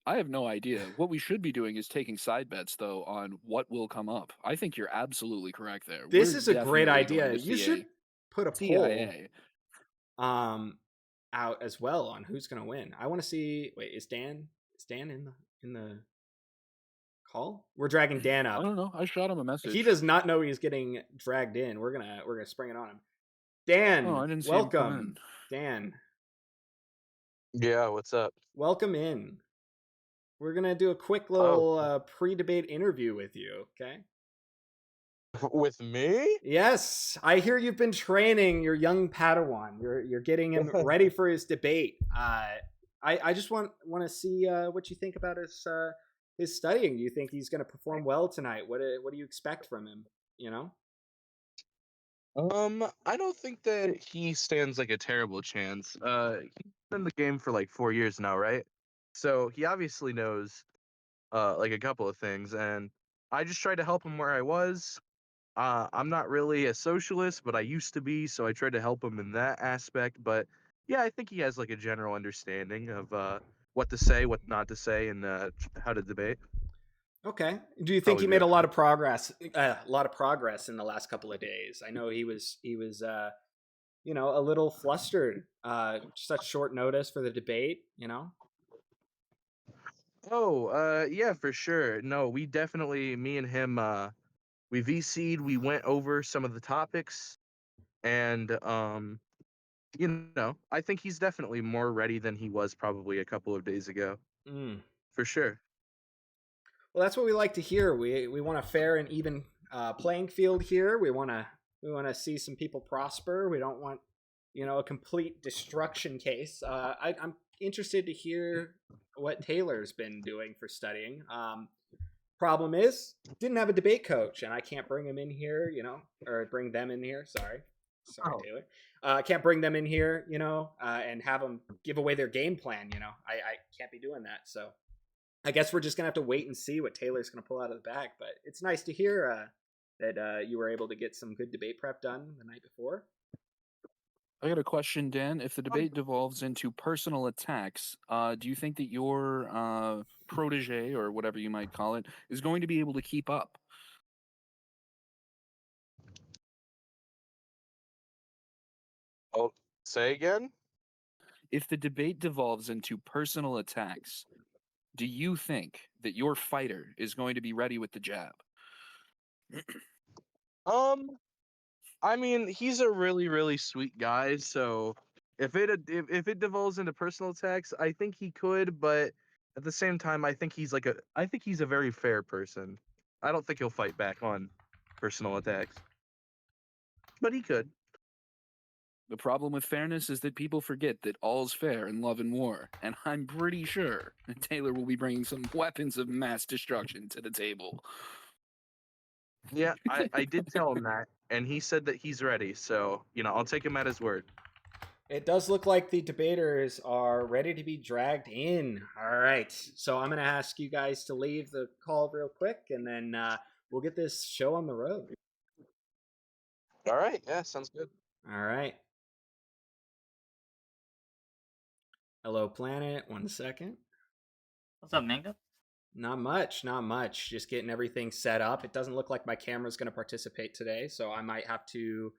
I have no idea. What we should be doing is taking side bets, though, on what will come up. I think you're absolutely correct there. This We're is a great definitely going idea. to You see should a put a poll CIA. um out as well on who's gonna win. I want to see. Wait, is Dan in the call? We're dragging Dan I up. don't know. I shot him a He message. does not know he's getting dragged in. We're gonna spring it on him. Oh, I Dan, didn't see him come in. welcome. Dan, Yeah, what's up? welcome in. We're gonna do a quick Oh, little pre-debate interview with you. Okay. with me? Yes, I hear you've been training your young Padawan. You're getting him ready for his debate. I just want to see what you think about his studying. Do you think he's going to perform well tonight? What do you expect from him? You know. I don't think that he stands like a terrible chance. He's been in the game for like 4 years now, right? So he obviously knows like a couple of things, and I just tried to help him where I was. I'm not really a socialist, but I used to be, so I tried to help him in that aspect. But yeah, I think he has like a general understanding of what to say, what not to say, and how to debate. Okay. Do you think Probably he be made a lot okay. of progress? A lot of progress in the last couple of days. I know he was a little flustered. Such short notice for the debate. You know. Oh, yeah, for sure. No, we definitely, me and him, we VC'd, we went over some of the topics, and I think he's definitely more ready than he was probably a couple of days ago, Mm. for sure. Well, that's what we like to hear. We want a fair and even playing field here. We want to see some people prosper. We don't want a complete destruction case. I'm interested to hear what Taylor's been doing for studying. Problem is, didn't have a debate coach, and I can't bring him in here. Or bring them in here. Sorry, Oh. Taylor. Can't bring them in here. And have them give away their game plan. I can't be doing that. So I guess we're just gonna have to wait and see what Taylor's gonna pull out of the bag. But it's nice to hear that you were able to get some good debate prep done the night before. I got a question, Dan. If the debate devolves into personal attacks, do you think that your protege, or whatever you might call it, is going to be able to keep up? Oh, say again? If the debate devolves into personal attacks, do you think that your fighter is going to be ready with the jab? Um, I mean, he's a really, really sweet guy, so if it devolves into personal attacks, I think he could, but at the same time, I think he's a very fair person. I don't think he'll fight back on personal attacks, but he could. The problem with fairness is that people forget that all's fair in love and war, and I'm pretty sure that Taylor will be bringing some weapons of mass destruction to the table. Yeah, I did tell him that, and he said that he's ready, so, I'll take him at his word. It does look like the debaters are ready to be dragged in. All right, so I'm gonna ask you guys to leave the call real quick, and then we'll get this show on the road. All right, yeah, sounds good. All right. Hello, planet. 1 second. What's up, Mango? Not much, not much. Just getting everything set up. It doesn't look like my camera's going to participate today, so I might have to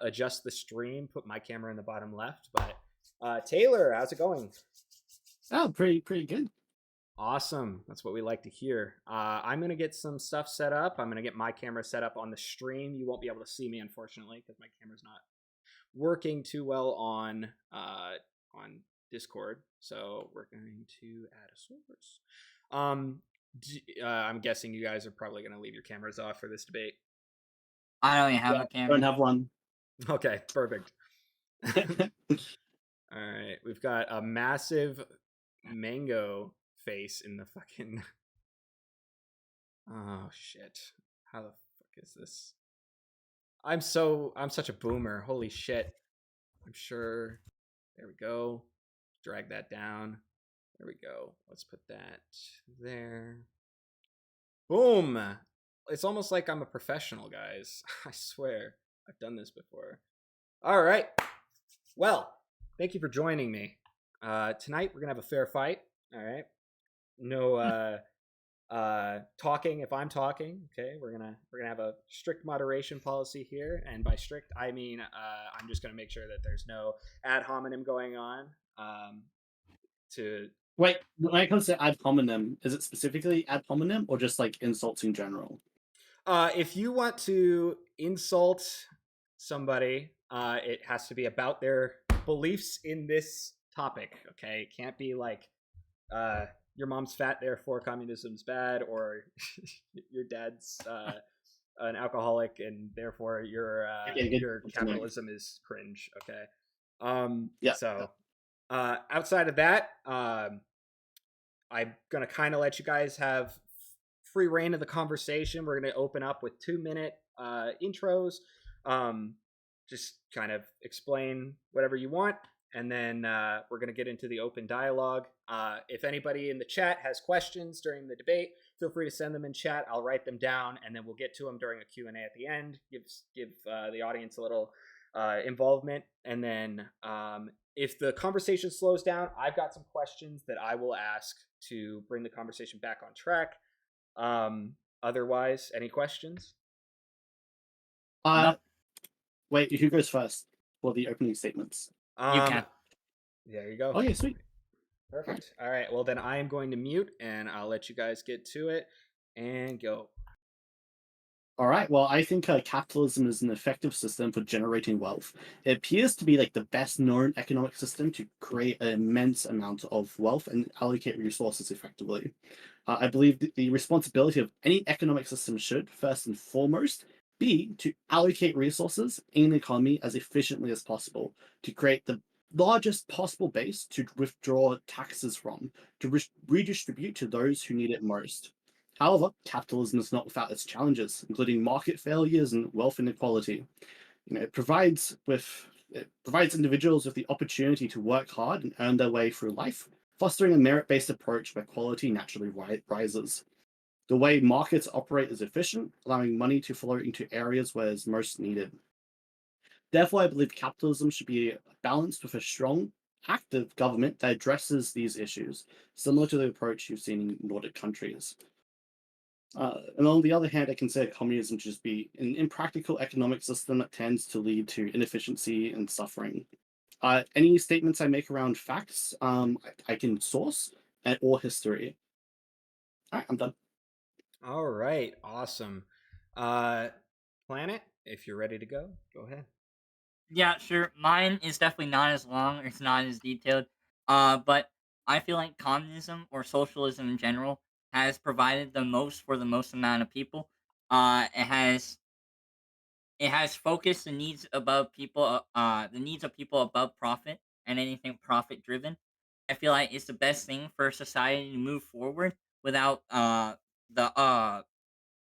adjust the stream, put my camera in the bottom left. But Taylor, how's it going? Oh, pretty good. Awesome. That's what we like to hear. I'm going to get some stuff set up. I'm going to get my camera set up on the stream. You won't be able to see me, unfortunately, because my camera's not working too well on Discord. So we're going to add a source. I'm guessing you guys are probably going to leave your cameras off for this debate. I don't even have a camera. Don't have one. Okay, perfect. All right, we've got a massive mango face in the fucking. Oh shit! How the fuck is this? I'm such a boomer. Holy shit! I'm sure. There we go. Drag that down. There we go. Let's put that there. Boom! It's almost like I'm a professional, guys. I swear. I've done this before. All right. Well, thank you for joining me. Tonight, we're going to have a fair fight. All right. no talking if I'm talking. Okay, we're gonna have a strict moderation policy here, and by strict I mean I'm just gonna make sure that there's no ad hominem going on. To Wait, when it comes to ad hominem, is it specifically ad hominem or just like insults in general? if you want to insult somebody, it has to be about their beliefs in this topic. Okay, it can't be like your mom's fat, therefore communism's bad, or your dad's an alcoholic, and therefore Okay, good. your Good to know. capitalism is cringe. Okay, Yeah. so outside of that, I'm gonna kind of let you guys have free reign of the conversation. We're gonna open up with 2-minute intros. Um, just kind of explain whatever you want, and then we're gonna get into the open dialogue. If anybody in the chat has questions during the debate, feel free to send them in chat. I'll write them down, and then we'll get to them during a Q&A at the end. Give the audience a little involvement, and then if the conversation slows down, I've got some questions that I will ask to bring the conversation back on track. Otherwise, any questions? Wait, who goes first for the opening statements? You can. There you go. Okay, sweet. Perfect. All right. Well, then I am going to mute, and I'll let you guys get to it and go. All right. Well, I think capitalism is an effective system for generating wealth. It appears to be like the best known economic system to create an immense amount of wealth and allocate resources effectively. I believe that the responsibility of any economic system should, first and foremost, be to allocate resources in the economy as efficiently as possible, to create the largest possible base to withdraw taxes from, to redistribute to those who need it most. However, capitalism is not without its challenges, including market failures and wealth inequality. It provides individuals with the opportunity to work hard and earn their way through life, fostering a merit-based approach where quality naturally rises. The way markets operate is efficient, allowing money to flow into areas where it's most needed. Therefore, I believe capitalism should be balanced with a strong, active government that addresses these issues, similar to the approach you've seen in Nordic countries. And on the other hand, I consider communism to just be an impractical economic system that tends to lead to inefficiency and suffering. Any statements I make around facts, I can source or history. All right, I'm done. All right. Awesome. Planet, if you're ready to go ahead. Yeah, sure. Mine is definitely not as long or it's not as detailed. But I feel like communism or socialism in general has provided the most for the most amount of people. It has focused the needs of people above profit and anything profit driven. I feel like it's the best thing for society to move forward without the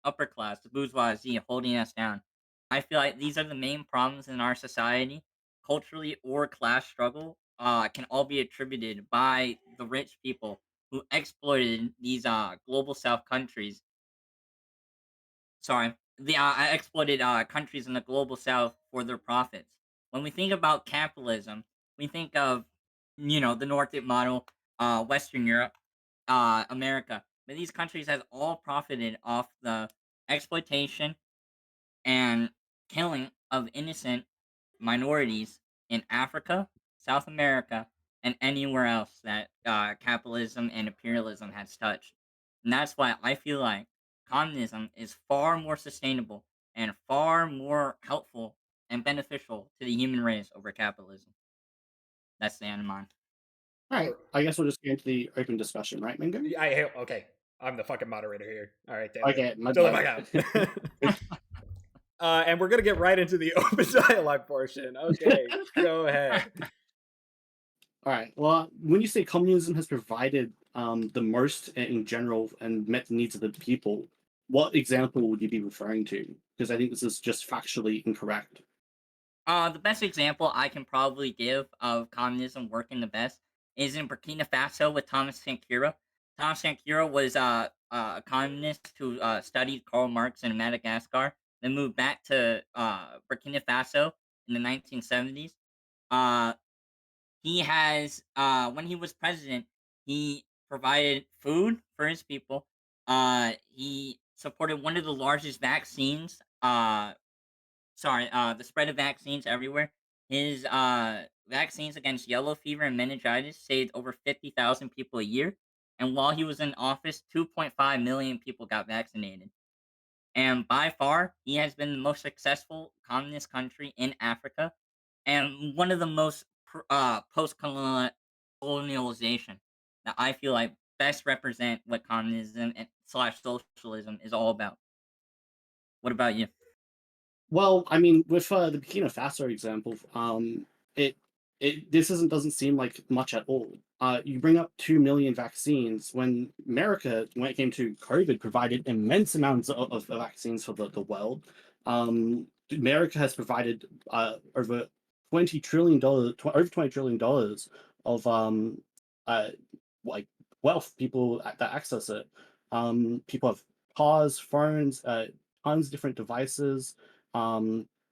upper class, the bourgeoisie, holding us down. I feel like these are the main problems in our society, culturally or class struggle, can all be attributed by the rich people who exploited these global South countries. Sorry, the exploited countries in the global South for their profits. When we think about capitalism, we think of the Nordic model, Western Europe, America. But these countries have all profited off the exploitation and killing of innocent minorities in Africa, South America, and anywhere else that capitalism and imperialism has touched. And that's why I feel like communism is far more sustainable and far more helpful and beneficial to the human race over capitalism. That's the end of mine. All right, I guess we'll just go into the open discussion, right, Mingo? Okay. I'm the fucking moderator here. All right, damn Okay, my Don't bad. let my out. And we're gonna get right into the open dialogue portion. Okay, go ahead. All right. Well, when you say communism has provided the most in general and met the needs of the people, what example would you be referring to? Because I think this is just factually incorrect. The best example I can probably give of communism working the best is in Burkina Faso with Thomas Sankara. Thomas Sankara was a communist who studied Karl Marx in Madagascar, then moved back to Burkina Faso in the 1970s. Uh, he has when he was president, he provided food for his people. He supported one of the largest vaccines. The spread of vaccines everywhere. His vaccines against yellow fever and meningitis saved over 50,000 people a year. And while he was in office, 2.5 million people got vaccinated. And by far, he has been the most successful communist country in Africa and one of the most post colonialization that I feel like best represent what communism and slash socialism is all about. What about you? Well, I mean, with the Burkina Faso example, it this isn't doesn't seem like much at all. You bring up 2 million vaccines when America, when it came to COVID, provided immense amounts of vaccines for the world. America has provided over $20 trillion, over $20 trillion of uh, like wealth people that access it. People have cars, phones, tons of different devices.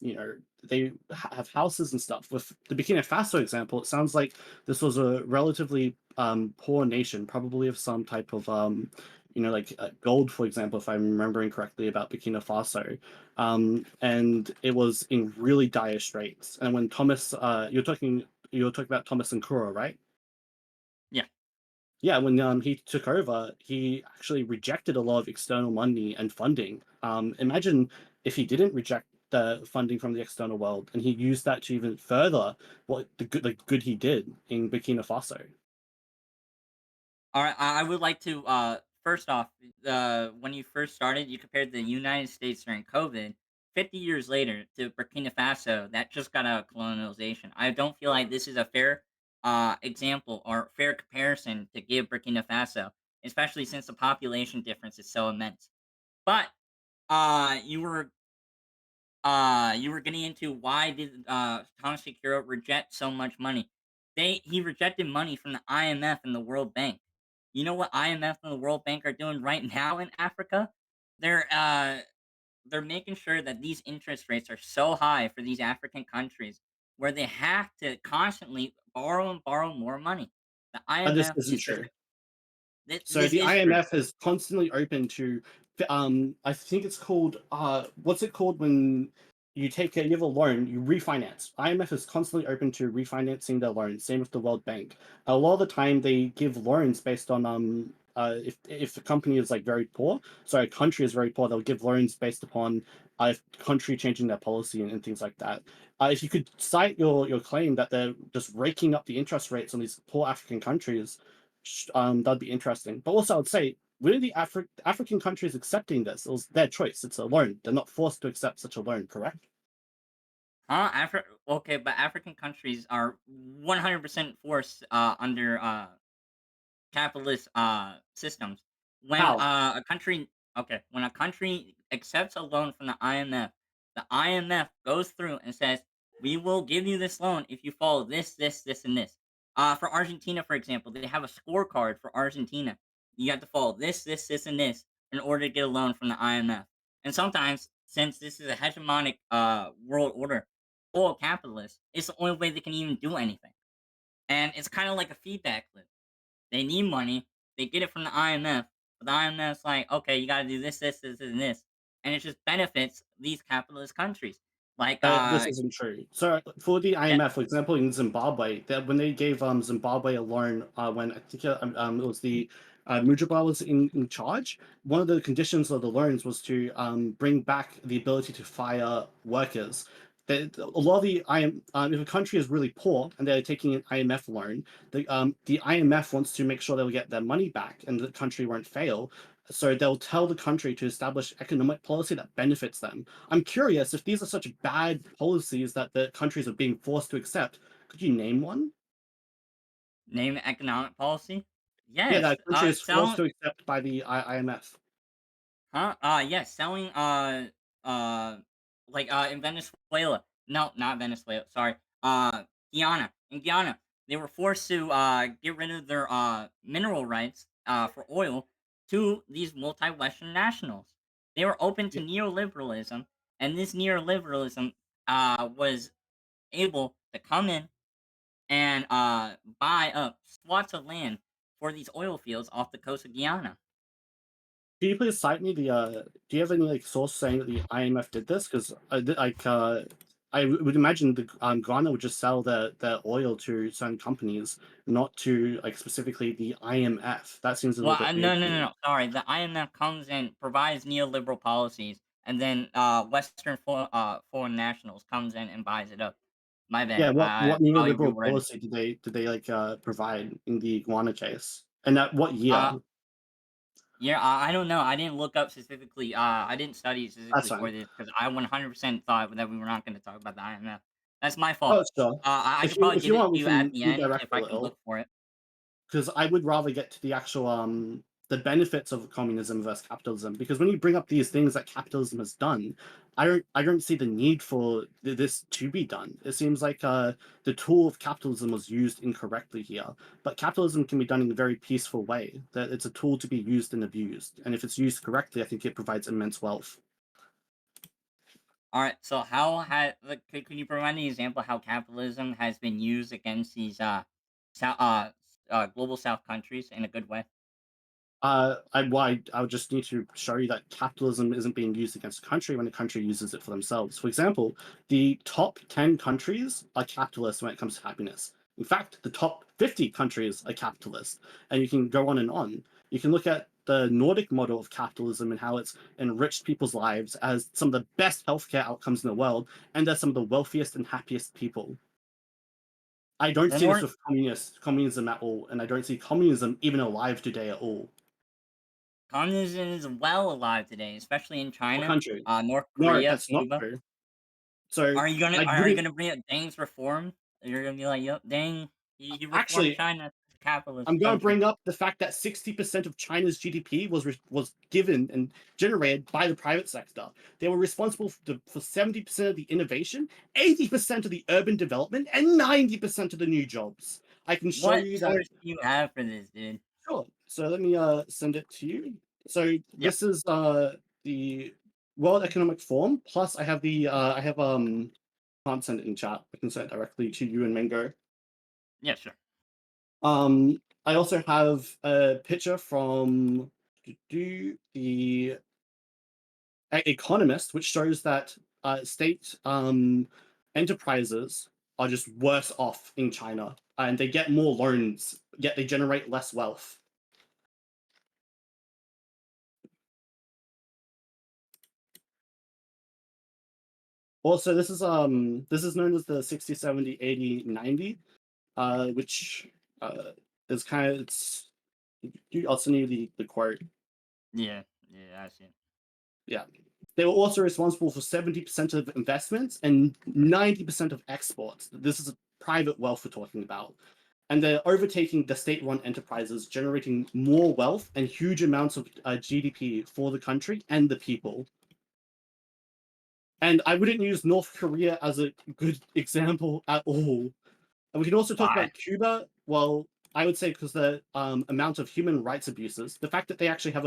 You know, they have houses and stuff. With the Burkina Faso example, it sounds like this was a relatively poor nation, probably of some type of like gold, for example, if I'm remembering correctly about Burkina Faso. And it was in really dire straits. And when Thomas, you're talking about Thomas Sankara, right? Yeah. Yeah, when he took over, he actually rejected a lot of external money and funding. Imagine if he didn't reject the funding from the external world and he used that to even further what the good he did in Burkina Faso. All right, I would like to first off, when you first started, you compared the United States during COVID 50 years later to Burkina Faso that just got out of colonialization. I don't feel like this is a fair example or fair comparison to give Burkina Faso, especially since the population difference is so immense. But uh you were you were getting into why did Thomas Shakiro reject so much money? He rejected money from the IMF and the World Bank. You know what IMF and the World Bank are doing right now in Africa? They're uh they're making sure that these interest rates are so high for these African countries where they have to constantly borrow and borrow more money. The This IMF isn't is just true. So this the is true. IMF is constantly open to, I think it's called, what's it called when you have a loan, you refinance. IMF is constantly open to refinancing their loans. Same with the World Bank. A lot of the time, they give loans based on if the company is like very poor, so a country is very poor, they'll give loans based upon if the country changing their policy and things like that. If you could cite your claim that they're just raking up the interest rates on these poor African countries, that'd be interesting. But also, I would say, really, the African countries accepting this, it was their choice. It's a loan. They're not forced to accept such a loan, correct? Okay, but African countries are 100% forced under capitalist systems. When How? when a country accepts a loan from the IMF goes through and says, "We will give you this loan if you follow this, this, this, and this." For Argentina, for example, they have a scorecard for Argentina. You have to follow this, and this in order to get a loan from the IMF. And sometimes, since this is a hegemonic world order full of capitalists, it's the only way they can even do anything. And it's kind of like a feedback loop. They need money. They get it from the IMF. But the IMF's like, okay, you got to do this, and this. And it just benefits these capitalist countries. Like, This isn't true. So for the yeah, IMF, for example, in Zimbabwe, that when they gave Zimbabwe a loan, when I think it was the Mujaba was in charge, one of the conditions of the loans was to bring back the ability to fire workers. A lot of the if a country is really poor and they're taking an IMF loan, the IMF wants to make sure they'll get their money back and the country won't fail. So they'll tell the country to establish economic policy that benefits them. I'm curious if these are such bad policies that the countries are being forced to accept. Could you name one? name economic policy. Yeah, Yes, that a country is forced sell, to accept by the IMF. huh? Yes, selling, in Venezuela. No, not Venezuela. Sorry. Guyana. In Guyana, they were forced to get rid of their mineral rights for oil to these multi-Western nationals. They were open to Yeah. neoliberalism, and this neoliberalism was able to come in and buy up swaths of land for these oil fields off the coast of Guyana. Can you please cite me the? Do you have any like source saying that the IMF did this? Because would imagine the Ghana would just sell their oil to certain companies, not to like specifically the IMF. That seems a Well, little bit no, weird no, to no, me. no. Sorry, the IMF comes in, provides neoliberal policies, and then Western foreign nationals comes in and buys it up. My Yeah, bad. what I probably neoliberal reworded. policy did they like provide in the Iguana case? And at what year? Uh, yeah, I don't know. I didn't look up specifically. I didn't study That's specifically for fine. this because I 100% thought that we were not going to talk about the IMF. That's my fault. Oh, sure. I could probably If you give it want, to we you at can the end redirect if a I can little. look for it. Because I would rather get to the actual the benefits of communism versus capitalism. Because when you bring up these things that capitalism has done, I don't see the need for this to be done. It seems like the tool of capitalism was used incorrectly here. But capitalism can be done in a very peaceful way. That it's a tool to be used and abused. And if it's used correctly, I think it provides immense wealth. All right. So how had like, could you provide an example how capitalism has been used against these South, global South countries in a good way? I would just need to show you that capitalism isn't being used against a country when a country uses it for themselves. For example, the top 10 countries are capitalist when it comes to happiness. In fact, the top 50 countries are capitalist. And you can go on and on. You can look at the Nordic model of capitalism and how it's enriched people's lives as some of the best healthcare outcomes in the world, and they're some of the wealthiest and happiest people. I don't The see this North with communism at all, and I don't see communism even alive today at all. Communism is well alive today, especially in What China, country? North No, Korea, that's not Cuba. true. So I Are you wouldn't gonna bring up Deng's reform? You're gonna be like, "Yep, Deng, he reformed actually. China, it's a I'm capitalist going to country." bring up the fact that 60% of China's GDP was given and generated by the private sector. They were responsible for 70% of the innovation, 80% of the urban development, and 90% of the new jobs. I can show What you that. source do you have for this, dude? Sure. So let me send it to you. So Yeah, this is the World Economic Forum. Plus, I have can't send it in chat. I can send it directly to you and Mango. yeah, sure. I also have a picture from the Economist, which shows that state enterprises are just worse off in China, and they get more loans, yet they generate less wealth. Also, this is known as the 60, 70, 80, 90, which is kind of it's. I'll send you the quote. Yeah, yeah, I see. Yeah. They were also responsible for 70% of investments and 90% of exports. This is private wealth we're talking about. And they're overtaking the state run enterprises, generating more wealth and huge amounts of GDP for the country and the people. And I wouldn't use North Korea as a good example at all. And we can also talk Why? about Cuba. Well, I would say because the amount of human rights abuses, the fact that they actually have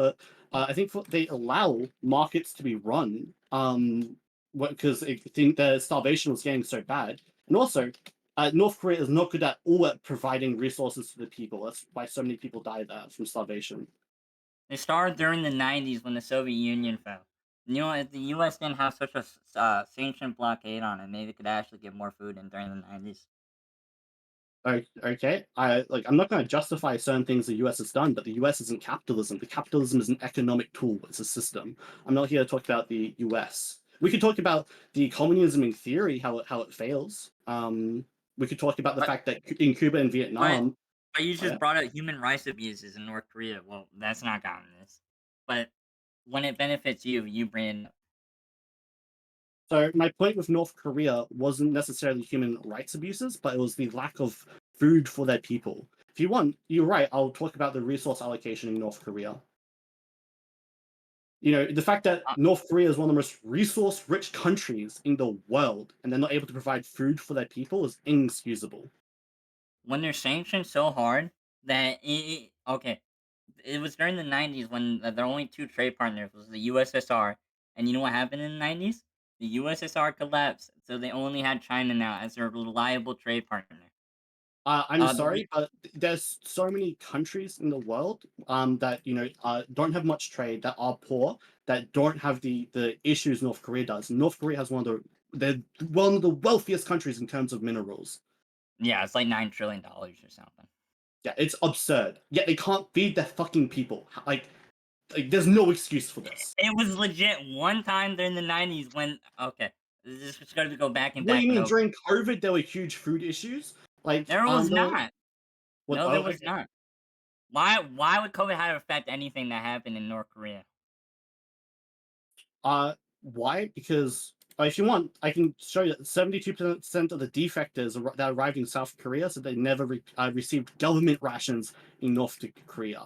I think they allow markets to be run, because I think the starvation was getting so bad, and also North Korea is not good at all at providing resources to the people. That's why so many people died there from starvation. It started during the '90s when the Soviet Union fell. You know, if the U.S. didn't have such a sanctioned blockade on it, maybe it could actually get more food in during the '90s. Okay, I'm not going to justify certain things the U.S. has done, but the U.S. isn't capitalism. The capitalism is an economic tool. It's a system. I'm not here to talk about the U.S. We could talk about the communism in theory, how it fails. We could talk about the But fact that in Cuba and but Vietnam. but you Oh yeah. just brought up human rights abuses in North Korea. Well, that's not communist. But when it benefits you, you bring it up. So my point with North Korea wasn't necessarily human rights abuses, but it was the lack of food for their people. If you want, you're right. I'll talk about the resource allocation in North Korea. The fact that Uh, North Korea is one of the most resource-rich countries in the world, and they're not able to provide food for their people is inexcusable. when they're sanctioned so hard that okay, it was during the '90s when their only two trade partners was the USSR, and you know what happened in the '90s? The USSR collapsed, so they only had China now as their reliable trade partner. I'm The sorry, but there's so many countries in the world that don't have much trade, that are poor, that don't have the issues North Korea does. North Korea has they're one of the wealthiest countries in terms of minerals. yeah, it's like $9 trillion or something. Yeah, it's absurd. Yet they can't feed their fucking people. Like there's no excuse for this. It was legit one time during the 90s when this is going to go back and What do back you and mean over. during COVID there were huge food issues? Like There was not. what? No, Oh, there was okay. not. Why would COVID have affect anything that happened in North Korea? Why? Because if you want, I can show you that 72% of the defectors that arrived in South Korea said they never received government rations in North Korea.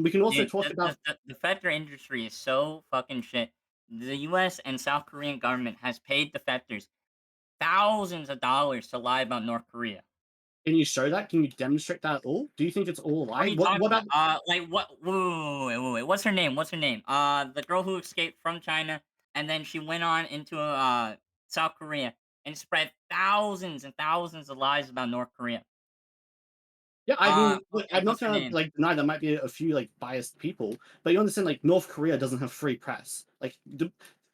We can also Dude, talk about. the factor industry is so fucking shit. The U.S. and South Korean government has paid defectors thousands of dollars to lie about North Korea. Can you show that? Can you demonstrate that at all? Do you think it's all a What are lie? you What talking about? about? Like what? Wait. What's her name? What's her name? The girl who escaped from China and then she went on into South Korea and spread thousands and thousands of lies about North Korea. Yeah, I mean, look, Okay, I'm not what's her gonna name? like deny there might be a few like biased people, but you understand like North Korea doesn't have free press.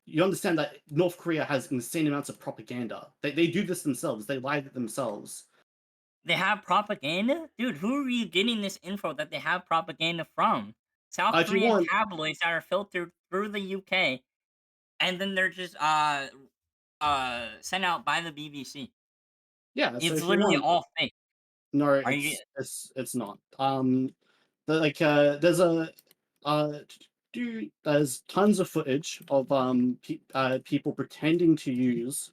You understand that North Korea has insane amounts of propaganda. They do this themselves. They lie themselves. They have propaganda, dude. Who are you getting this info that they have propaganda from? South If you Korean want, tabloids that are filtered through the UK, and then they're just sent out by the BBC. yeah. So It's if you literally want, all fake. no, Are you? it's not. There's a uh, there's tons of footage of people pretending to use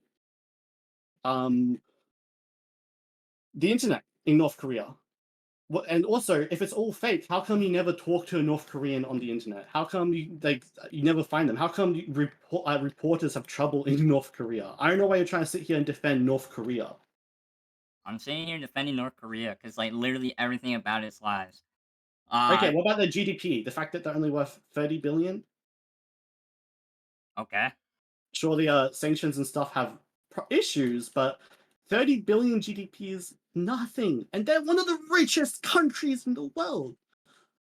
um the internet in North Korea. And also, if it's all fake, how come you never talk to a North Korean on the internet? How come you never find them? How come reporters have trouble in North Korea? I don't know why you're trying to sit here and defend North Korea. I'm sitting here defending North Korea because like literally everything about it's lies. Okay, Uh, what about the GDP? The fact that they're only worth 30 billion? okay. Surely sanctions and stuff have issues, but 30 billion GDP is nothing. And they're one of the richest countries in the world.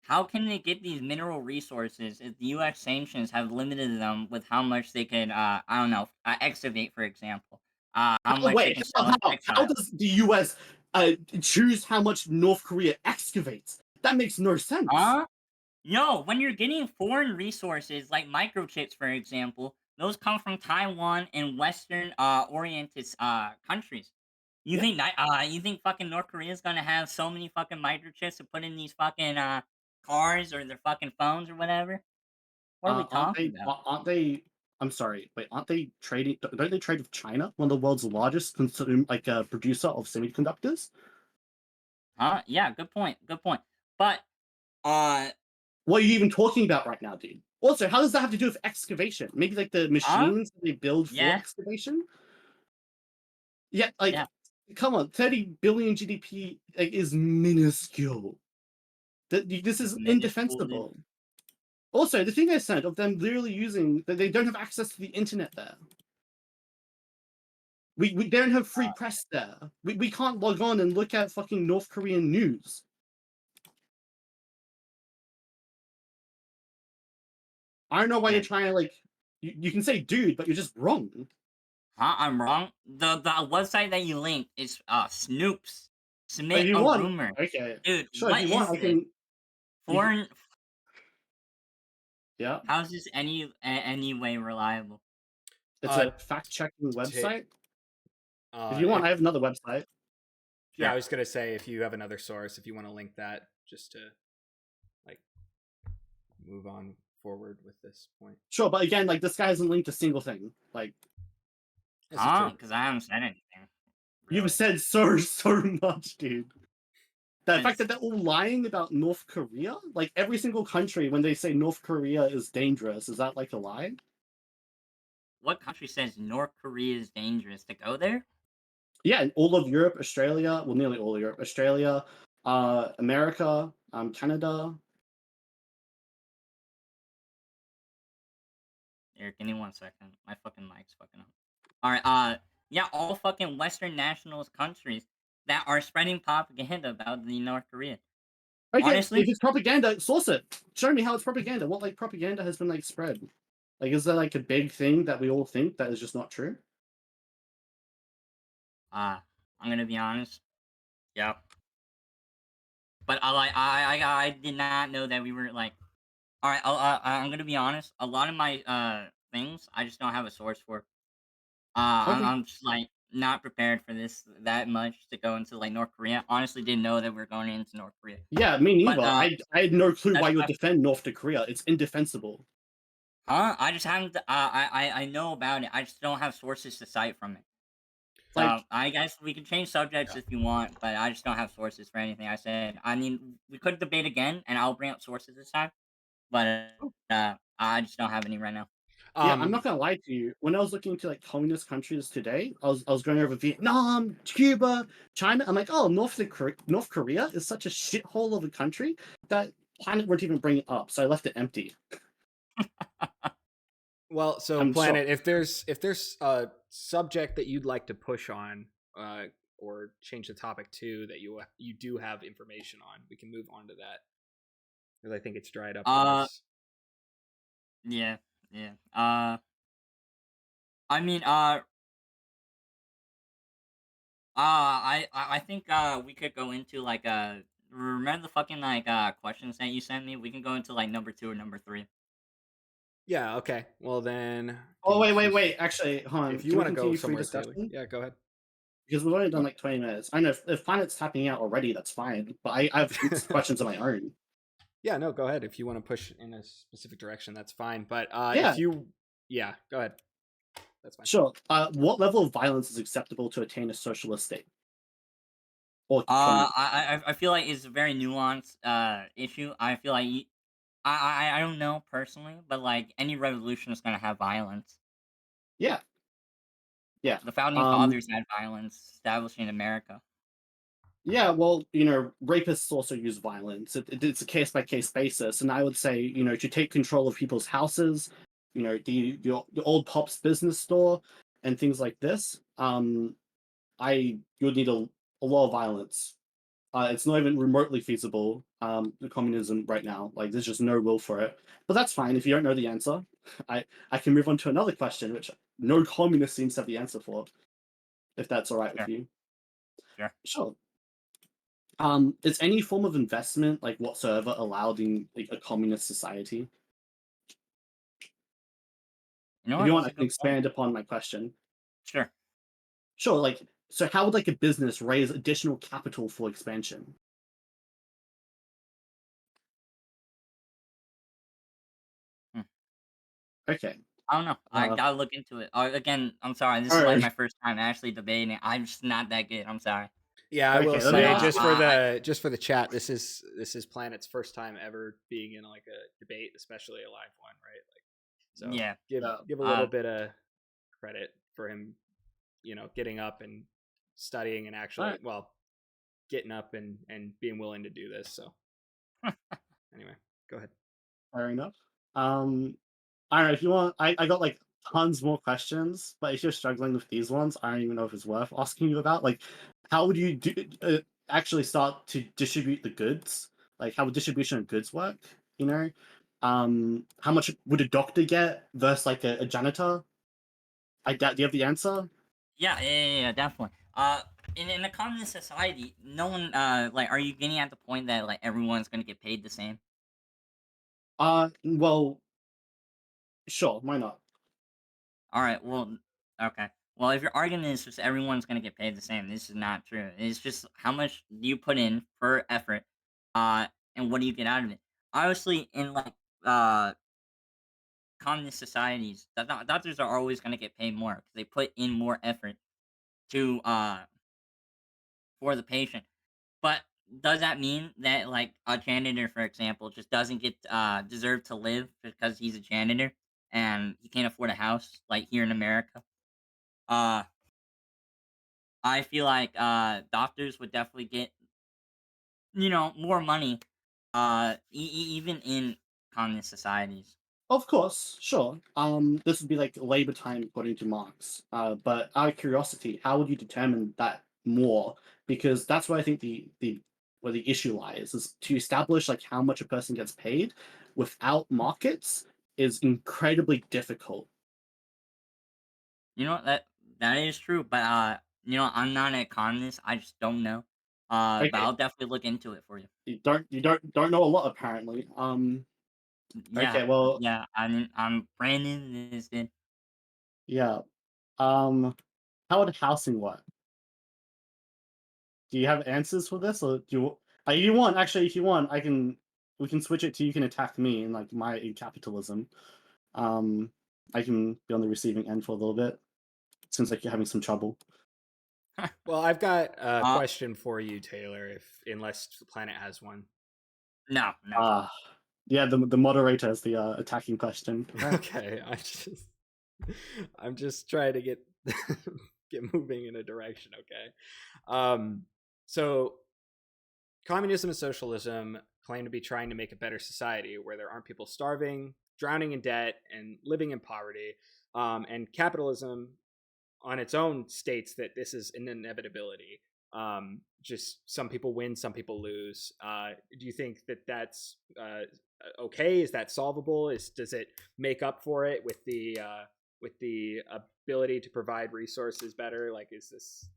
How can they get these mineral resources if the U.S. sanctions have limited them with how much they can, I don't know, excavate, for example, how much they Wait, can sell in how textiles? does the US choose how much North Korea excavates? That makes no sense. Huh? No, when you're getting foreign resources like microchips, for example, those come from Taiwan and Western oriented countries. Yeah. You think fucking North Korea is gonna have so many fucking microchips to put in these fucking cars or their fucking phones or whatever? What are we talking about? Aren't they? I'm sorry. Wait, aren't they trading? Don't they trade with China, one of the world's largest producer of semiconductors? Huh? Yeah, good point. Good point. But uh What are you even talking about right now, dude? Also, how does that have to do with excavation? Maybe like the huh? machines they build for Yeah, excavation? Yeah, like yeah. come on, 30 billion GDP is minuscule. This It's is minuscule, dude. indefensible. Also, the thing I said of them literally using that they don't have access to the internet there. We don't have free press there. We can't log on and look at fucking North Korean news. I don't know why you're Man, trying to like you can say dude, but you're just wrong. huh? I'm wrong. The website that you linked is Snoops. But if Submit you a want, rumor, okay. dude. Sure, if What you want, is I this? can you can, Foreign? yeah. How is this any way reliable? It's Uh, a fact-checking ta- website. If you want, if I have another website. yeah, Sure. I was gonna say if you have another source, if you want to link that, just to like move on forward with this point. Sure, but again, like this guy hasn't linked a single thing. Like This is true. Because I haven't said anything. you've Really. said so much, dude. The fact It's, that they're all lying about North Korea, like every single country, when they say North Korea is dangerous, is that like a lie? what country says North Korea is dangerous to go there? Yeah, in all of Europe, Australia, well, nearly all of Europe, Australia, America, Canada. Here, give me 1 second. My fucking mic's fucking up. Alright, yeah, all fucking Western nationalist countries, that are spreading propaganda about the North Korea. Okay, Honestly, if it's propaganda, source it. Show me how it's propaganda. What like propaganda has been like spread? Like, is there like a big thing that we all think that is just not true? I'm gonna be honest. Yeah, but I did not know that we were like. All right, I'm gonna be honest. A lot of my things I just don't have a source for. Okay. I'm just like not prepared for this that much to go into like North Korea. Honestly, didn't know that we are going into North Korea. Yeah, me But neither. I had no clue why that's you would my defend North Korea. It's indefensible. I just haven't. I know about it. I just don't have sources to cite from it. So Like, I guess we can change subjects yeah. if you want, but I just don't have sources for anything I said. I mean, we could debate again, and I'll bring up sources this time, but I just don't have any right now. Yeah, I'm Um, not gonna lie to you. When I was looking into like communist countries today, I was going over Vietnam, Cuba, China. I'm like, oh, North Korea is such a shithole of a country that Planet wouldn't even bring it up. So I left it empty. well, so I'm shocked. Planet, if there's a subject that you'd like to push on, or change the topic to that you do have information on, we can move on to that because I think it's dried up with Uh, this. yeah, yeah. I mean, I think we could go into like remember the fucking like questions that you sent me? We can go into like number 2 or number 3. Yeah. Okay. Well then, Oh wait. Actually, hold on. if you Can we want to go continue free somewhere, Taylor, discussion? yeah, go ahead. Because we've only done like 20 minutes. I know if Planet's tapping out already, that's fine. But I have questions of my own. Yeah, no, go ahead. If you want to push in a specific direction, that's fine. But Yeah, yeah, go ahead. That's fine. sure. What level of violence is acceptable to attain a socialist state or communist? I feel like it's a very nuanced issue. I feel like I don't know personally, but like any revolution is gonna have violence. Yeah, yeah. The founding Um, fathers had violence establishing America. Yeah, well, rapists also use violence. It's a case by case basis, and I would say, to take control of people's houses, the old pop's business store, and things like this. You would need a lot of violence. It's not even remotely feasible. The communism right now, like there's just no will for it. But that's fine if you don't know the answer. I can move on to another question, which no communist seems to have the answer for, if that's all right with Sure, you. sure. Sure. Is any form of investment like whatsoever allowed in like, a communist society? You know If what? you want, That's I a can good point. expand upon my question. Sure. Sure, like so how would like a business raise additional capital for expansion? Hmm. Okay. I don't know. I Uh gotta look into it. Again, I'm sorry. This is like or my first time actually debating it. I'm just not that good. I'm sorry. Yeah, I will okay, let me say ask just you. for I the chat, this is Planet's first time ever being in like a debate, especially a live one, right? Like, so yeah. give a little bit of credit for him, getting up and studying and actually, Alright, well, getting up and being willing to do this. So anyway, go ahead. fair enough. I don't know if you want I got like tons more questions, but if you're struggling with these ones, I don't even know if it's worth asking you about. Like, how would you actually start to distribute the goods? Like, how would distribution of goods work? You know, how much would a doctor get versus like a janitor? I doubt. Do you have the answer? Yeah, definitely. In a communist society, no one like, are you getting at the point that like everyone's gonna get paid the same? Well, sure, why not? All right. Well, okay. Well, if your argument is just everyone's gonna get paid the same, this is not true. It's just how much do you put in per effort, uh, and what do you get out of it? Obviously, in like uh communist societies, the doctors are always gonna get paid more because they put in more effort to for the patient. But does that mean that like a janitor, for example, just doesn't get deserve to live because he's a janitor and he can't afford a house like here in America? Uh, I feel like doctors would definitely get more money even in communist societies. Of course, sure. This would be like labor time according to Marx. But out of curiosity, how would you determine that more, because that's where I think the where the issue lies, is to establish like how much a person gets paid without markets is incredibly difficult. You know that is true, but I'm not an economist. I just don't know. But Okay, I'll definitely look into it for you. you don't know a lot apparently. Yeah, Okay, well, yeah. I'm Brandon is in. yeah. How would housing work? Do you have answers for this, or do you? You want actually? If you want, we can switch it to you can attack me in like my in capitalism. Um, I can be on the receiving end for a little bit. Seems like you're having some trouble. Well, I've got a uh, question for you, Taylor. If unless the planet has one. no, no. Ah, yeah. The moderator is the attacking question. Okay. Okay, I'm just trying to get get moving in a direction. Okay, so communism and socialism claim to be trying to make a better society where there aren't people starving, drowning in debt, and living in poverty. And capitalism on its own states that this is an inevitability. Just some people win, some people lose. Do you think that that's okay? Is that solvable? Does it make up for it with the ability to provide resources better? Like, is this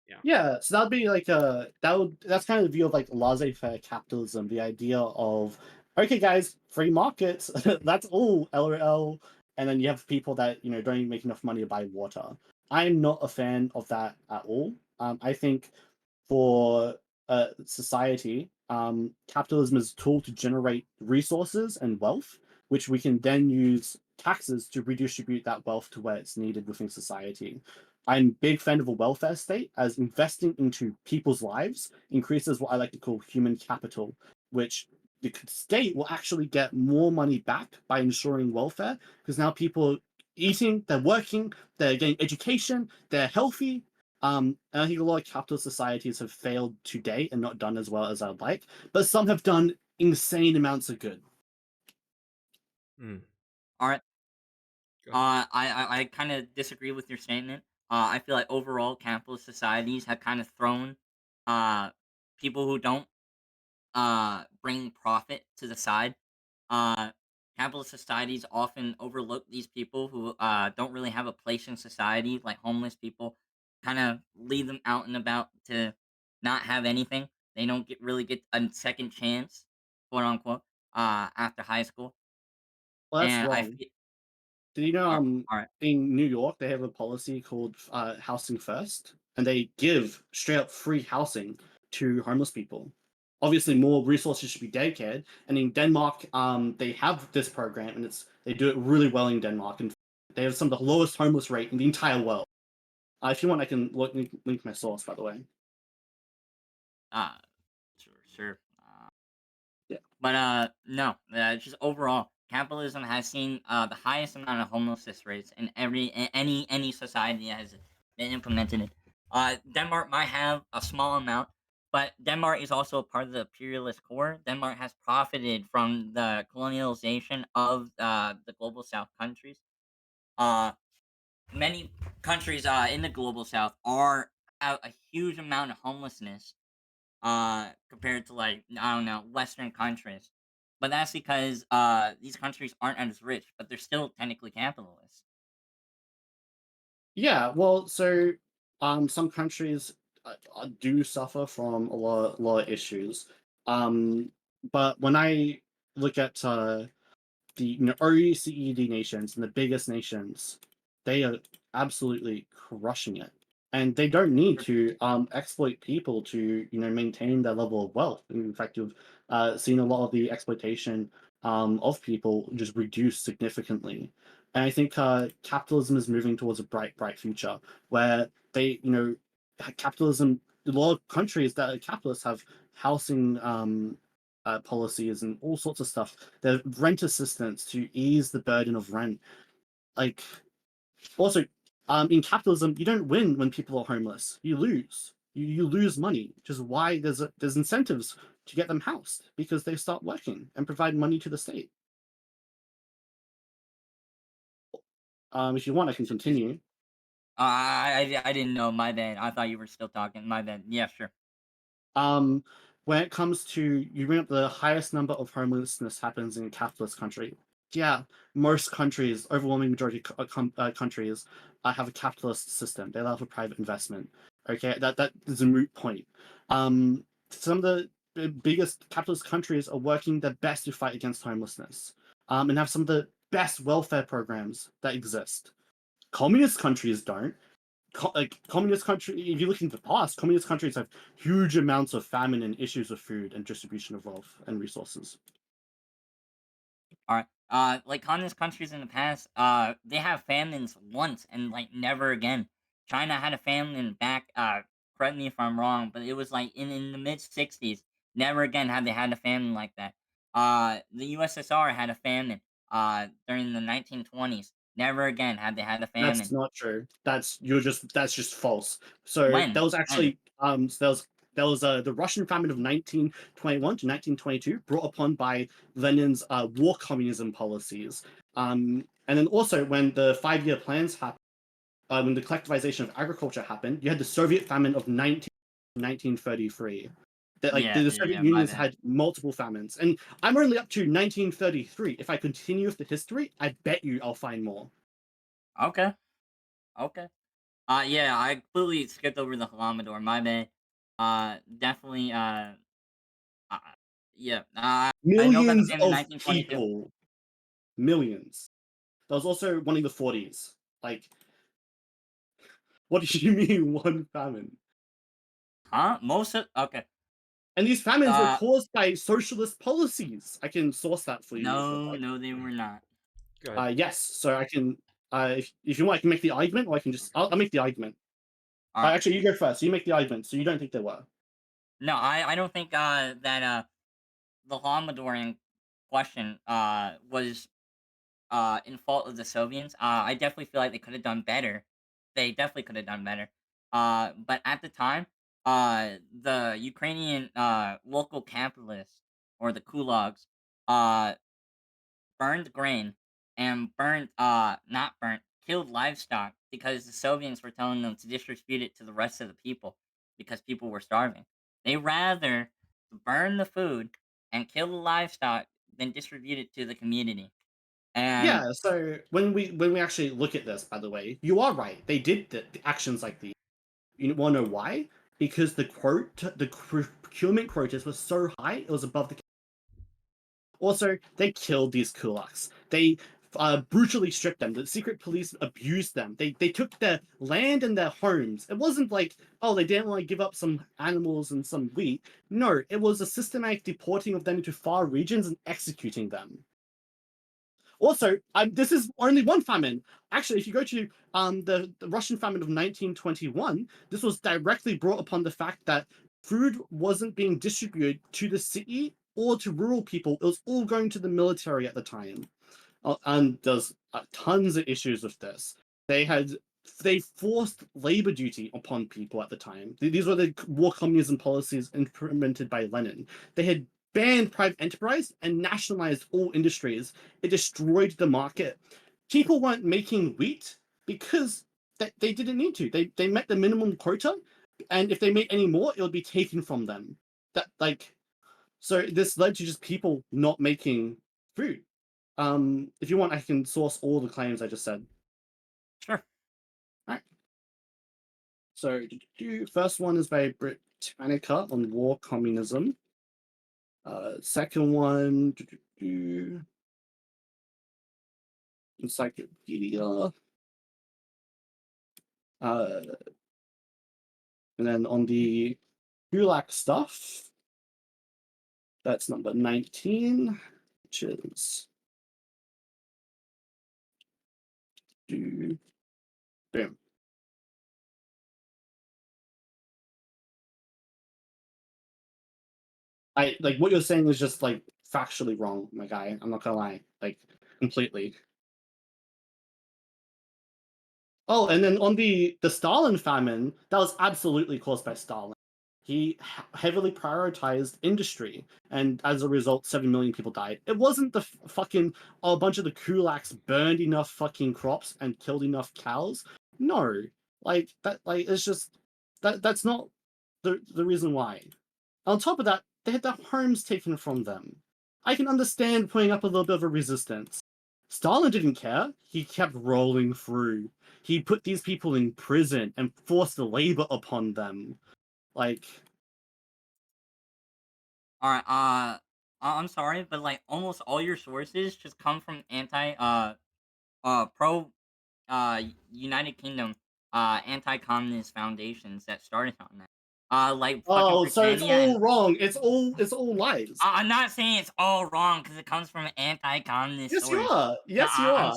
yeah? Yeah, so that'd be like that's kind of the view of like laissez-faire capitalism, the idea of okay guys, free markets, that's all LOL, and then you have people that don't even make enough money to buy water. I'm not a fan of that at all. I think for society, capitalism is a tool to generate resources and wealth, which we can then use taxes to redistribute that wealth to where it's needed within society. I'm a big fan of a welfare state, as investing into people's lives increases what I like to call human capital, which the state will actually get more money back by ensuring welfare, because now people are eating, they're working, they're getting education, they're healthy. And I think a lot of capitalist societies have failed to date and not done as well as I'd like, but some have done insane amounts of good. Mm, All right. go ahead. I kind of disagree with your statement. I feel like overall capitalist societies have kind of thrown uh people who don't bring profit to the side. Uh, Capitalist societies often overlook these people who don't really have a place in society, like homeless people, kind of leave them out and about to not have anything. They don't really get a second chance, quote unquote, after high school. Well, that's And I wrong. feel, Did you know all right, in New York they have a policy called housing first, and they give straight up free housing to homeless people. Obviously, more resources should be dedicated, and in Denmark, they have this program, and they do it really well in Denmark, and they have some of the lowest homeless rate in the entire world. If you want, I can link my source, by the way. uh, sure, sure. Yeah. But no, just overall, capitalism has seen the highest amount of homelessness rates in any society that has been implemented. Denmark might have a small amount, but Denmark is also a part of the imperialist core. Denmark has profited from the colonialization of the global South countries. Uh, Many countries in the global South are have a huge amount of homelessness compared to like I don't know Western countries. But that's because these countries aren't as rich, but they're still technically capitalist. Yeah, well, so some countries do suffer from a lot of issues. Um, but when I look at the OECD nations and the biggest nations, they are absolutely crushing it, and they don't need to exploit people to maintain their level of wealth. In fact, you've seen a lot of the exploitation of people just reduce significantly. And I think capitalism is moving towards a bright future where capitalism. A lot of countries that are capitalists have housing policies and all sorts of stuff. The rent assistance to ease the burden of rent. Like also, in capitalism, you don't win when people are homeless. You lose. You lose money, which is why there's incentives to get them housed because they start working and provide money to the state. If you want, I can S- s- continue. I didn't know. My bad. I thought you were still talking. My bad. Yeah, sure. Um, when it comes to you bring up the highest number of homelessness happens in capitalist country. Yeah, most countries, overwhelming majority countries, have a capitalist system. They allow for private investment. Okay, that is a moot point. Some of the biggest capitalist countries are working their best to fight against homelessness. And have some of the best welfare programs that exist. Communist countries don't. Like communist country, if you look into the past, communist countries have huge amounts of famine and issues of food and distribution of wealth and resources. All right. Like communist countries in the past, they have famines once and like never again. China had a famine back. Correct me if I'm wrong, but it was like in the mid 60s. Never again have they had a famine like that. The USSR had a famine. During the 1920s. Never again have they had a That's famine. not true. That's just false. So When? that was When? actually there was the Russian famine of 1921 to 1922 brought upon by Lenin's war communism policies. And then also when the 5-year plans happened, when the collectivization of agriculture happened, you had the Soviet famine of 1933. That like Yeah, the yeah, Soviet yeah. My Union's bad. had multiple famines, and I'm only up to 1933. If I continue with the history, I bet you I'll find more. Okay. Okay. Yeah, I completely skipped over the Holodomor. My bad. Definitely. Uh, yeah. I know about the Millions famine in of 1922. people, millions. There was also one in the 40s. Like, what do you mean one famine? Huh? Most of okay. And these famines were Uh, caused by socialist policies. I can source that for you if you'd no, like. no, they were not. Go ahead. Yes, so I can. If you want, I can make the argument, or I can just. I'll make the argument. All right. Actually, you go first. You make the argument. So you don't think they were? No, I don't think that the Holodomor in question was in fault of the Soviets. I definitely feel like they could have done better. They definitely could have done better. But at the time, the Ukrainian local capitalists or the kulaks uh burned grain and burned not burnt killed livestock because the Soviets were telling them to distribute it to the rest of the people because people were starving. They rather burn the food and kill the livestock than distribute it to the community. And Yeah. So when we actually look at this, by the way, you are right. They did the actions like these. You want to know why? Because the procurement quotas were so high, it was above the. Also, they killed these kulaks. They brutally stripped them. The secret police abused them. They took their land and their homes. It wasn't like, oh, they didn't want to give up some animals and some wheat. No, it was a systematic deporting of them into far regions and executing them. Also, this is only one famine. Actually, if you go to the Russian famine of 1921, this was directly brought upon the fact that food wasn't being distributed to the city or to rural people. It was all going to the military at the time. And there's tons of issues with this. They had they forced labor duty upon people at the time. These were the war communism policies implemented by Lenin. They had banned private enterprise and nationalized all industries. It destroyed the market. People weren't making wheat because they didn't need to. They met the minimum quota, and if they made any more, it would be taken from them. That like so this led to just people not making food. If you want, I can source all the claims I just said. sure. All right. So, first one is by Britannica on war communism. Second one, encyclopedia. Uh, and then on the Gulak stuff, that's number 19, which is boom. I like what you're saying is just like factually wrong, my guy. I'm not gonna lie, like completely. Oh, and then on the Stalin famine, that was absolutely caused by Stalin. He heavily prioritized industry, and as a result, 7 million people died. It wasn't the fucking a bunch of the kulaks burned enough fucking crops and killed enough cows. No, Like that, like it's just that's not the reason why. On top of that, they had their homes taken from them. I can understand putting up a little bit of a resistance. Stalin didn't care. He kept rolling through. He put these people in prison and forced labor upon them. Like, All right. I'm sorry, but like almost all your sources just come from pro United Kingdom anti-communist foundations that started on that. Like fucking oh, so it's Britannia and all wrong. It's all lies. I'm not saying it's all wrong because it comes from an anti-communist Yes, you source. are. No, Yes, you are.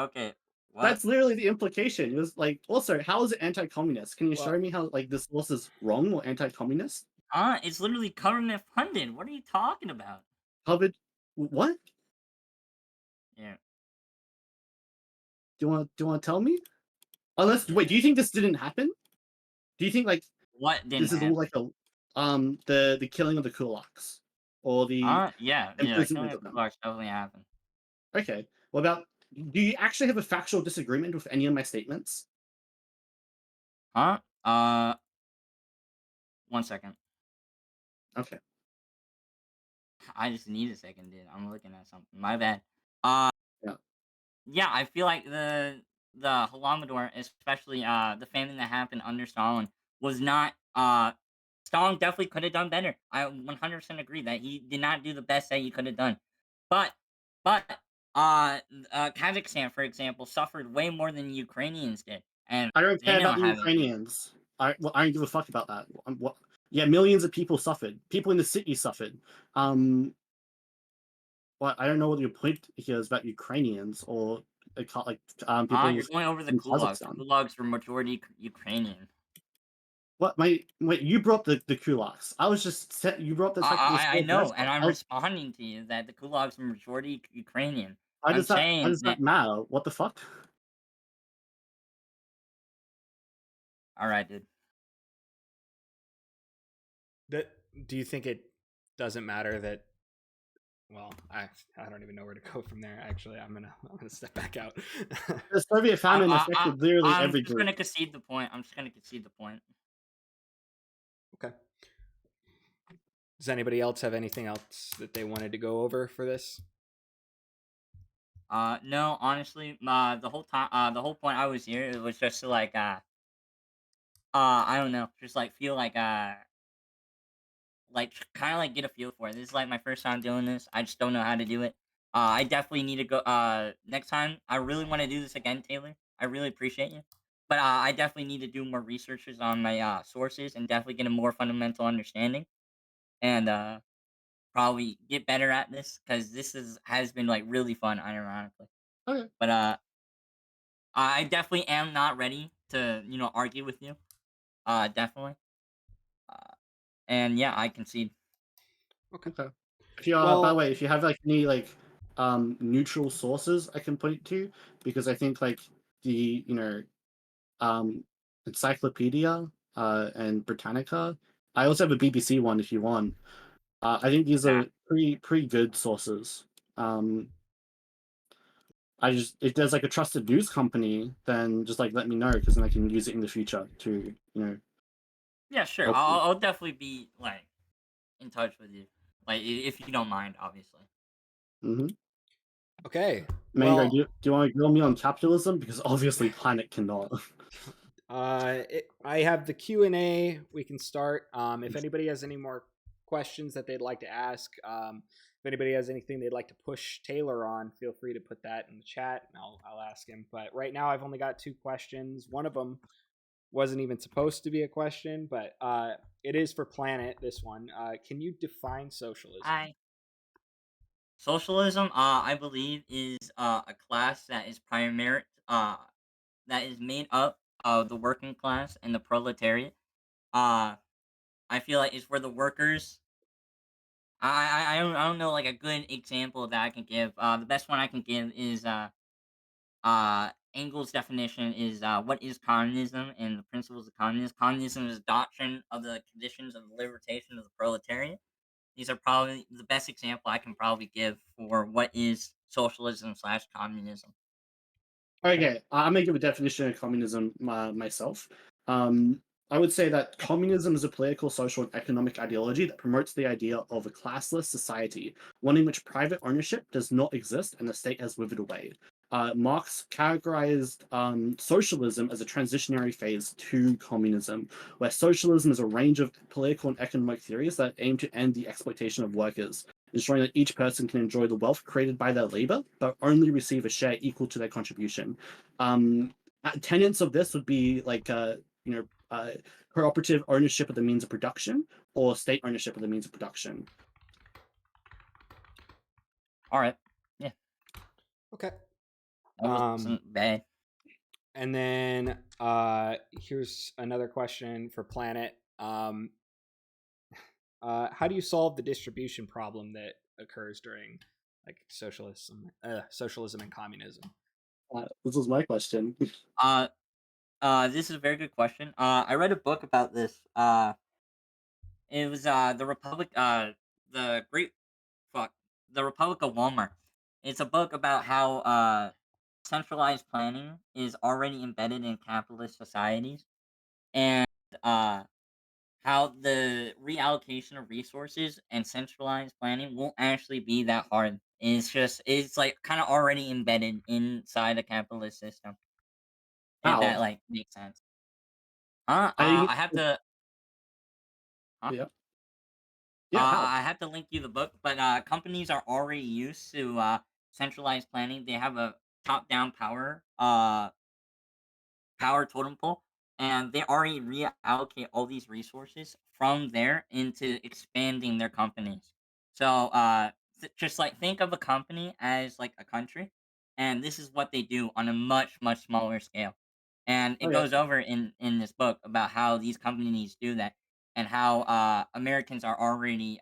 Okay. What? That's literally the implication. It was like, also, how is it anti-communist? Can you Well, show me how like this source is wrong or anti-communist? It's literally government funded. What are you talking about? Covered. What? Yeah. Do you want to tell me? Unless, wait, do you Yeah. think this didn't happen? Do you think like What didn't this is all happen? like a the killing of the kulaks or the Yeah, yeah. Killing imprisonment the of them? Kulaks definitely happened. Okay. What about? Do you actually have a factual disagreement with any of my statements? Huh? 1 second. Okay. I just need a second, dude. I'm looking at something. My bad. Uh, Yeah. yeah. I feel like the Holodomor, especially the famine that happened under Stalin, was not Stalin definitely could have done better. I 100% agree that he did not do the best that he could have done. But but Kazakhstan, for example, suffered way more than the Ukrainians did, and I don't they care about don't the have any. Ukrainians. I don't give a fuck about that. What? Yeah, millions of people suffered. People in the city suffered. Um, well, I don't know what your point here is about Ukrainians or like people You're going over the in kulaks. Kazakhstan. The kulaks were majority Ukrainian. What? Wait, you brought the kulaks. I was just you brought the fact that they I still there. know, and I'm responding to you that the kulaks were majority Ukrainian. I'm How saying does that that. matter? What the fuck? All right, dude. that do you think it doesn't matter that? Well, I don't even know where to go from there. Actually, I'm gonna step back out. The Soviet famine affected literally I'm every just group. gonna concede the point. I'm just gonna concede the point. Okay. Does anybody else have anything else that they wanted to go over for this? No, honestly, the whole time, the whole point I was here, it was just to like, I don't know, just like feel like kind of like get a feel for it. This is like my first time doing this. I just don't know how to do it. I definitely need to go. Next time, I really want to do this again, Taylor. I really appreciate you, but I definitely need to do more researches on my sources and definitely get a more fundamental understanding and probably get better at this because this is has been like really fun, ironically. Okay. But I definitely am not ready to argue with you. Definitely. Uh, and yeah, I concede. Okay. Okay. If you by the Well, way, if you have like any like neutral sources I can point to, because I think like the um encyclopedia and Britannica. I also have a BBC one if you want. I think these Nah. are pretty good sources. Um, I just if there's like a trusted news company, then just like let me know because then I can use it in the future to Yeah, sure. help you. I'll definitely be like in touch with you, like if you don't mind, obviously. Mm-hmm. okay. Mango, Well, do you want to grill me on capitalism? Because obviously Planet cannot. I have the Q&A. We can start. If anybody has any more questions that they'd like to ask, if anybody has anything they'd like to push Taylor on, feel free to put that in the chat, and I'll ask him. But right now, I've only got 2 questions. One of them wasn't even supposed to be a question, but it is for Planet. This one. Can you define socialism? I Socialism, I believe, is a class that is that is made up of the working class and the proletariat. Uh, I feel like it's where the workers. I don't know like a good example that I can give. The best one I can give is Engel's definition is what is communism and the principles of communism. Communism is a doctrine of the conditions of the liberation of the proletariat. These are probably the best example I can probably give for what is socialism slash communism. Okay, I'm gonna give a definition of communism myself. Um, I would say that communism is a political, social, and economic ideology that promotes the idea of a classless society, one in which private ownership does not exist and the state has withered away. Marx categorized socialism as a transitionary phase to communism, where socialism is a range of political and economic theories that aim to end the exploitation of workers, ensuring that each person can enjoy the wealth created by their labor, but only receive a share equal to their contribution. Tenets of this would be like, cooperative ownership of the means of production or state ownership of the means of production. All right. Yeah, Okay. that wasn't bad. And then here's another question for Planet. How do you solve the distribution problem that occurs during like socialism and communism? This was my question. This is a very good question. I read a book about this. It was the Republic. The Great fuck the Republic of Walmart. It's a book about how centralized planning is already embedded in capitalist societies, and uh how the reallocation of resources and centralized planning won't actually be that hard. It's like kind of already embedded inside a capitalist system. If How? that like makes sense. I think, I have to. Huh? yeah, yeah, how? I have to link you the book, but companies are already used to centralized planning. They have a top-down power totem pole, and they already reallocate all these resources from there into expanding their companies. So, just like think of a company as like a country, and this is what they do on a much smaller scale. And it Okay. goes over in this book about how these companies do that, and how Americans are already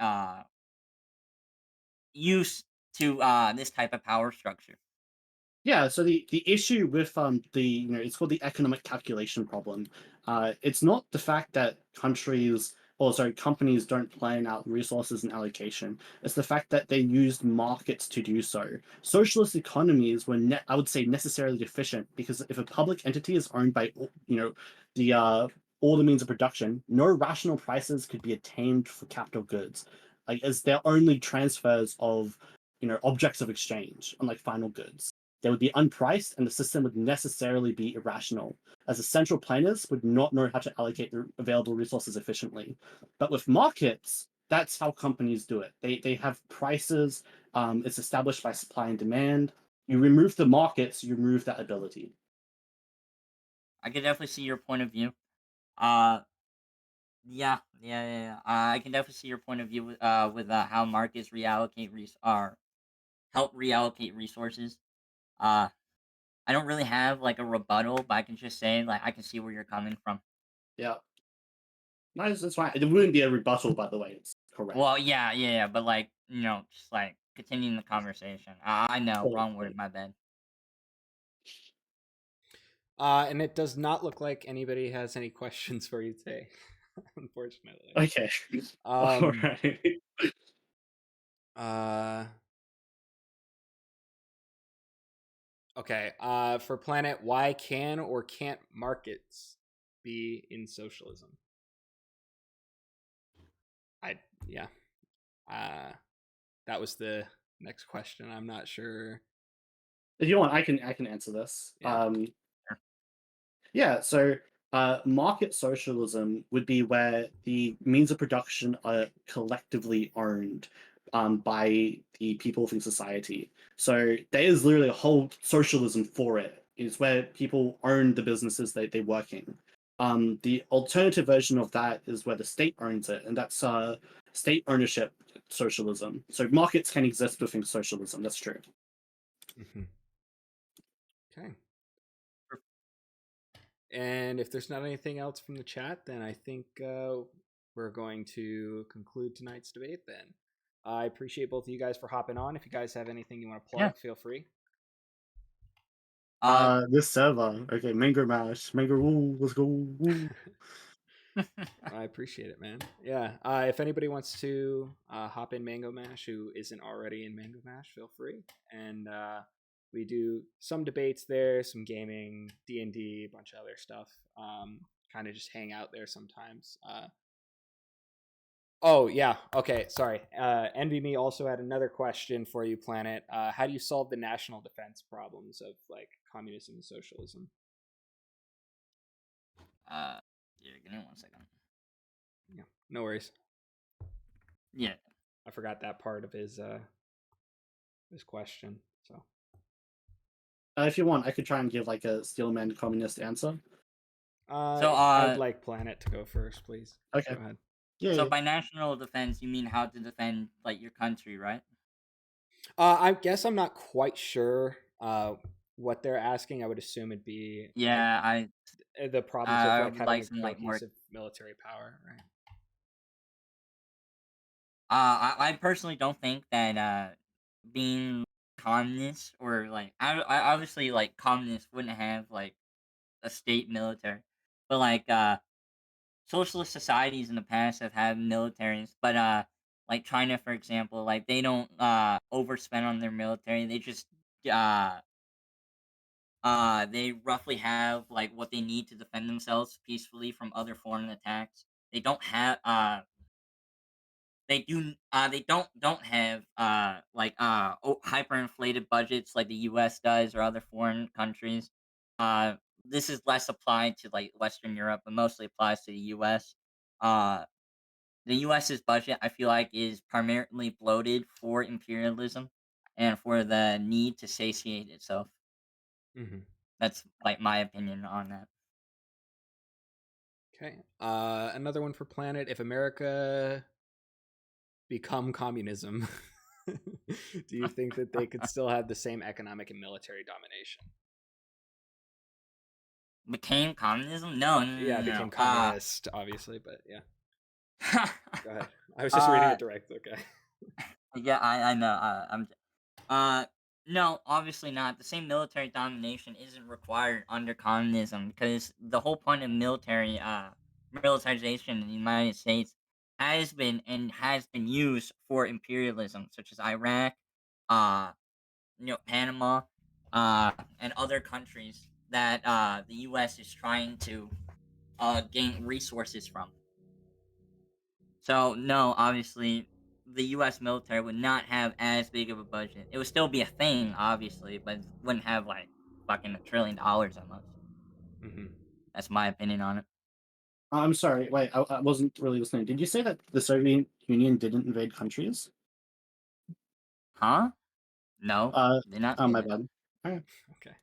used to this type of power structure. Yeah, so the issue with it's called the economic calculation problem. It's not the fact that companies don't plan out resources and allocation. It's the fact that they used markets to do so. Socialist economies were, I would say, necessarily deficient because if a public entity is owned by the all the means of production, no rational prices could be attained for capital goods. Like, as they're only transfers of objects of exchange, unlike final goods. They would be unpriced, and the system would necessarily be irrational, as the central planners would not know how to allocate the available resources efficiently. But with markets, that's how companies do it. They have prices. It's established by supply and demand. You remove the markets, you remove that ability. I can definitely see your point of view. Uh, yeah. I can definitely see your point of view with how markets help reallocate resources. Uh, I don't really have like a rebuttal, but I can just say like I can see where you're coming from. Yeah, nice. That's fine. It wouldn't be a rebuttal, by the way. It's correct. Well, yeah, but like just like continuing the conversation. I know, Right, wrong word, right. my bad. And it does not look like anybody has any questions for you today, unfortunately. Okay. All Um, right. uh, okay. For Planet, why can or can't markets be in socialism? Yeah. Uh, that was the next question. I'm not sure. If you want, I can answer this. Yeah. Sure. Yeah, so market socialism would be where the means of production are collectively owned by the people within society. So there is literally a whole socialism for it. It's where people own the businesses they work in. The alternative version of that is where the state owns it, and that's state ownership socialism. So markets can exist within socialism. That's true. Mm-hmm. Okay. And if there's not anything else from the chat, then I think we're going to conclude tonight's debate then. I appreciate both of you guys for hopping on. If you guys have anything you want to Yeah. plug, feel free. This server. Okay, Mango Mash. Mango, ooh, let's go. Ooh. I appreciate it, man. Yeah. If anybody wants to hop in Mango Mash who isn't already in Mango Mash, feel free. And We do some debates there, some gaming, D&D, a bunch of other stuff. Kind of just hang out there sometimes. Oh yeah, okay, sorry. Envy Me also had another question for you, Planet. How do you solve the national defense problems of like communism and socialism? Yeah, give me 1 second. Yeah, no worries. Yeah. I forgot that part of his question. So If you want, I could try and give like a steelman communist answer. So, I'd like Planet to go first, please. Okay. Go ahead. Yeah. So yeah. by national defense, you mean how to defend like your country, right? I guess I'm not quite sure what they're asking. I would assume it'd be like Yeah, the problems of I like would having like a some great like more. use of military power, right? I personally don't think that being communist or like I obviously like communists wouldn't have like a state military, but like socialist societies in the past have had militaries, but like China for example, like they don't overspend on their military. They just uh they roughly have like what they need to defend themselves peacefully from other foreign attacks. They don't have they don't have hyperinflated budgets like the US does or other foreign countries. Uh this is less applied to like Western Europe, but mostly applies to the US. Uh the US's budget I feel like is primarily bloated for imperialism and for the need to satiate itself. Mm-hmm. That's like my opinion on that. Okay. Another one for Planet. If America become communism, do you think that they could still have the same economic and military domination? Became communism? No, no, Yeah, no, no. became communist, obviously, but yeah. No. Go ahead. I was just reading uh, it direct. Okay. yeah, I know. Uh, no, obviously not. The same military domination isn't required under communism because the whole point of militarization in the United States has been used for imperialism, such as Iraq, uh, Panama, uh, and other countries that the U.S. is trying to gain resources from. So no, obviously, the U.S. military would not have as big of a budget. It would still be a thing, obviously, but it wouldn't have like fucking $1 trillion almost. Mm-hmm. That's my opinion on it. I'm sorry. Wait, I wasn't really listening. Did you say that the Soviet Union didn't invade countries? Huh? No, Uh, did not oh say my bad. Alright. Okay.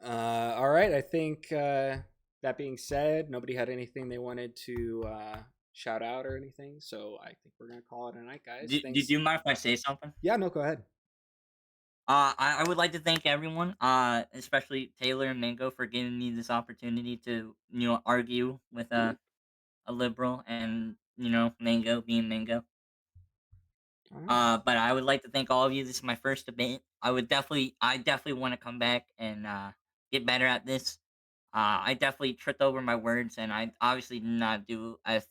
that. All right. I think that being said, nobody had anything they wanted to shout out or anything, so I think we're gonna call it a night, guys. Do Thanks. you mind if I say something? Yeah. No. Go ahead. I would like to thank everyone, especially Taylor and Mango, for giving me this opportunity to argue with a liberal and Mango being Mango. All right. But I would like to thank all of you. This is my first debate. I definitely want to come back and get better at this. I definitely tripped over my words, and I obviously did not do I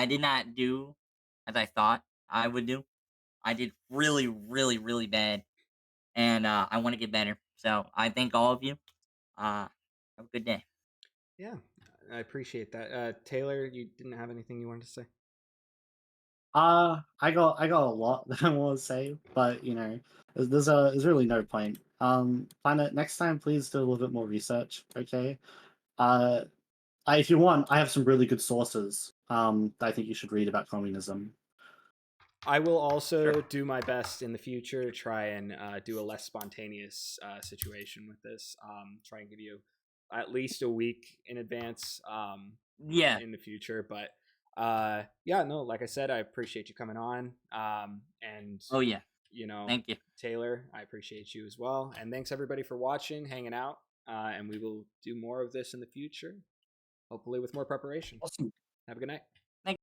did not do as I thought I would do. I did really, really, really bad, and I want to get better. So I thank all of you. Have a good day. Yeah. I appreciate that. Taylor, you didn't have anything you wanted to say? I got a lot that I want to say, but there's really no point. Planet, next time please do a little bit more research, okay? Uh, if you want, I have some really good sources. That I think you should read about communism. I will also Sure. do my best in the future to try and do a less spontaneous situation with this. Try and give you at least a week in advance Yeah. in the future. But yeah, no, like I said, I appreciate you coming on. And, Oh yeah. you know, Thank you. Taylor, I appreciate you as well. And thanks everybody for watching, hanging out. And we will do more of this in the future, hopefully with more preparation. Awesome. Have a good night.